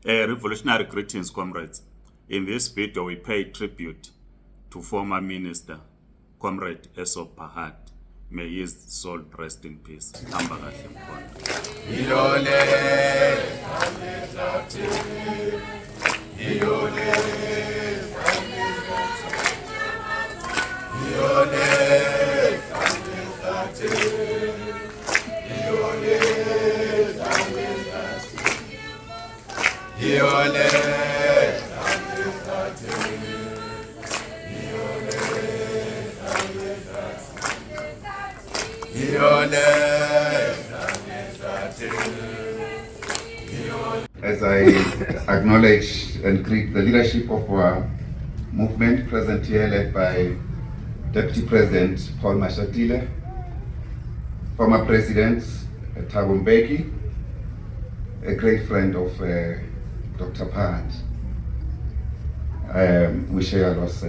Revolutionary greetings, comrades. In this video, we pay tribute to former minister, Comrade Essop Pahad. May his soul rest in peace. As I acknowledge and greet the leadership of our movement present here, led by Deputy President Paul Mashatile, former President Thabo Mbeki, a great friend of Dr. Pahad. We share a loss.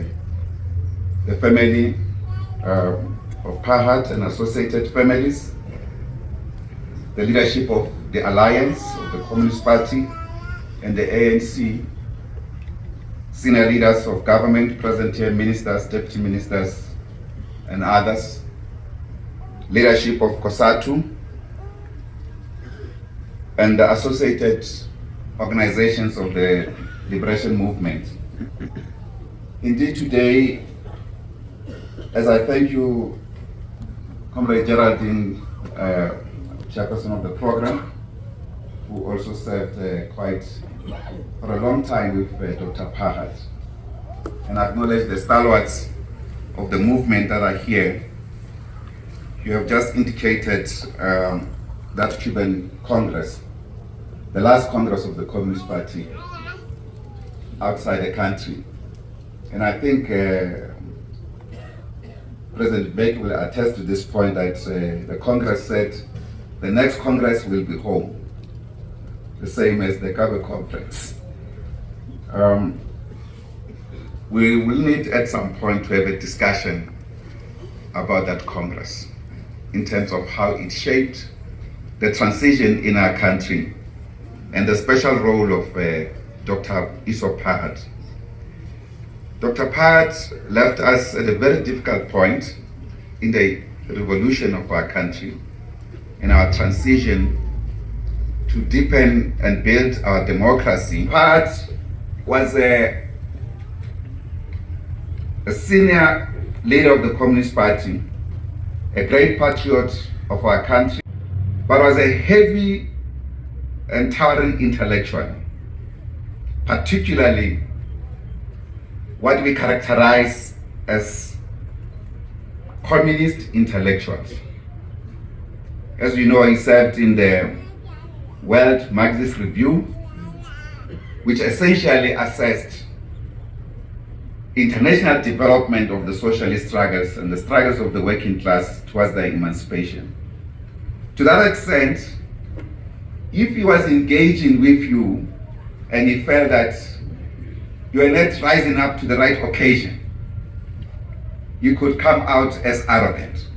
The family of Pahad and associated families, the leadership of the Alliance of the Communist Party and the ANC, senior leaders of government present here, ministers, deputy ministers, and others, leadership of COSATU, and the associated organizations of the liberation movement. Indeed, today, as I thank you, Comrade Geraldine, chairperson of the program, who also served for a long time with Dr. Pahad, and acknowledge the stalwarts of the movement that are here. You have just indicated that Cuban Congress, the last Congress of the Communist Party outside the country. And I think President Beck will attest to this point that the Congress said the next Congress will be home, the same as the Cabe Conference. We will need at some point to have a discussion about that Congress in terms of how it shaped the transition in our country and the special role of Dr. Essop Pahad. Dr. Pahad left us at a very difficult point in the revolution of our country, in our transition to deepen and build our democracy. Pahad was a senior leader of the Communist Party, a great patriot of our country, but was a heavy and towering intellectual, particularly what we characterize as communist intellectuals. As we know, he served in the World Marxist Review, which essentially assessed international development of the socialist struggles and the struggles of the working class towards their emancipation. To that extent, if he was engaging with you and he felt that you are not rising up to the right occasion, you could come out as arrogant,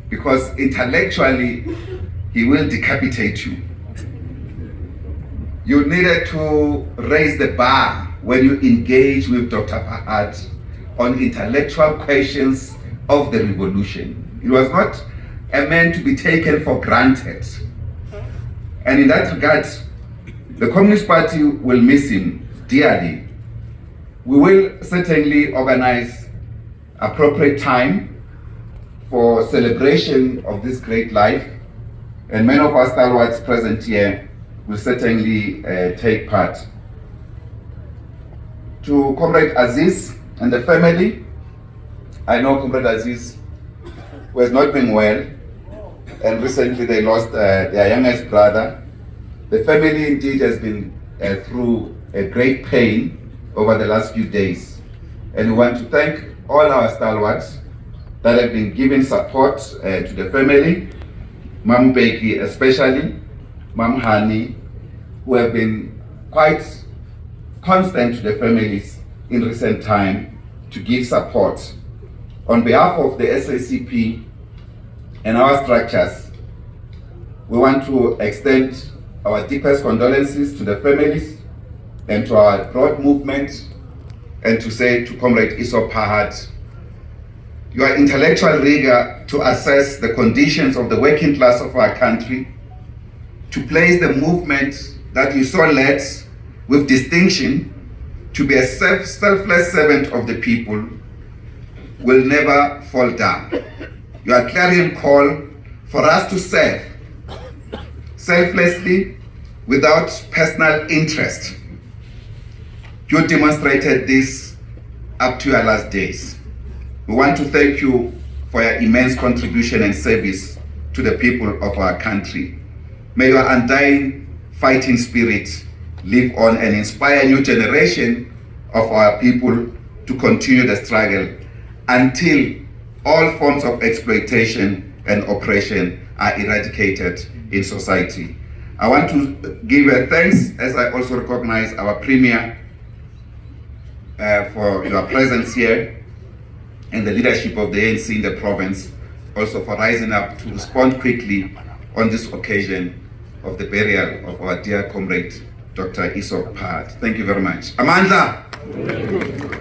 because intellectually he will decapitate you. You needed to raise the bar when you engage with Dr. Pahad on intellectual questions of the revolution. It was not a man to be taken for granted. And in that regard, the Communist Party will miss him dearly. We will certainly organize appropriate time for celebration of this great life, and many of our stalwarts present here will certainly take part. To Comrade Aziz and the family, I know Comrade Aziz was not been well, and recently they lost their youngest brother. The family indeed has been through a great pain over the last few days, and we want to thank all our stalwarts that have been giving support to the family, Mam Beki especially, Mam Hani, who have been quite constant to the families in recent time to give support. On behalf of the SACP and our structures, we want to extend our deepest condolences to the families and to our broad movement, and to say to Comrade Essop Pahad, your intellectual rigor to assess the conditions of the working class of our country, to place the movement that you so led with distinction to be a selfless servant of the people, will never fall down. Your clarion call for us to serve selflessly without personal interest. You demonstrated this up to your last days. We want to thank you for your immense contribution and service to the people of our country. May your undying fighting spirit live on and inspire a new generation of our people to continue the struggle until all forms of exploitation and oppression are eradicated in society. I want to give a thanks, as I also recognize our Premier for your presence here, and the leadership of the ANC in the province, also for rising up to respond quickly on this occasion of the burial of our dear comrade, Dr. Essop Pahad. Thank you very much. Amandla!